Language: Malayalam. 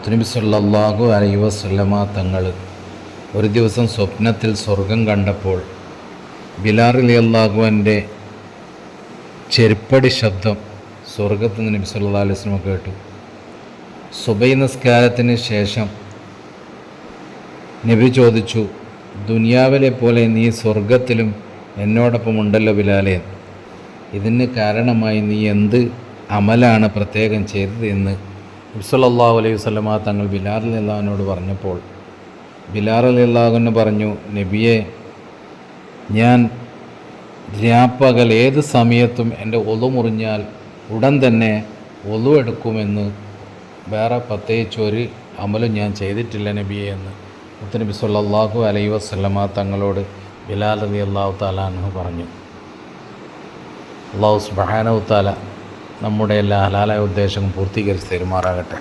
മുത്തുനബി സല്ലല്ലാഹു അലൈഹി വസല്ലമ തങ്ങൾ ഒരു ദിവസം സ്വപ്നത്തിൽ സ്വർഗം കണ്ടപ്പോൾ ബിലാൽ റളിയല്ലാഹു അൻഹുവിൻ്റെ ചെരുപ്പടി ശബ്ദം സ്വർഗത്ത് നിന്ന് നബി സല്ലല്ലാഹു അലൈഹി വസല്ലമ കേട്ടു. സുബഹി നിസ്കാരത്തിന് ശേഷം നബി ചോദിച്ചു, ദുനിയാവിലെ പോലെ നീ സ്വർഗത്തിലും എന്നോടൊപ്പം ഉണ്ടല്ലോ ബിലാലേ, ഇതിന് കാരണമായി നീ എന്ത് അമലാണ് പ്രത്യേകം ചെയ്തത് എന്ന് നബി സല്ലല്ലാഹു അലൈഹി വസല്ലമ തങ്ങൾ ബിലാൽ റളിയല്ലാഹു അൻഹുവിനോട് പറഞ്ഞപ്പോൾ ബിലാൽ റളിയല്ലാഹു അൻഹു പറഞ്ഞു, നബിയെ, ഞാൻ രാപ്പകൽ ഏത് സമയത്തും എൻ്റെ ഒളു മുറിഞ്ഞാൽ ഉടൻ തന്നെ ഒളു എടുക്കുമെന്ന് വേറെ പ്രത്യേകിച്ച് ഒരു അമലും ഞാൻ ചെയ്തിട്ടില്ല നബിയെ എന്ന് മുത്തുനബി സല്ലല്ലാഹു അലൈഹി വസല്ലമ തങ്ങളോട് ബിലാൽ റളിയല്ലാഹു തആല അൻഹു പറഞ്ഞു. അല്ലാഹു സുബ്ഹാനഹു വ തആല നമ്മുടെ എല്ലാ ഹലാലായ ഉദ്ദേശങ്ങളും പൂർത്തീകരിച്ച് തരുമാറാകട്ടെ.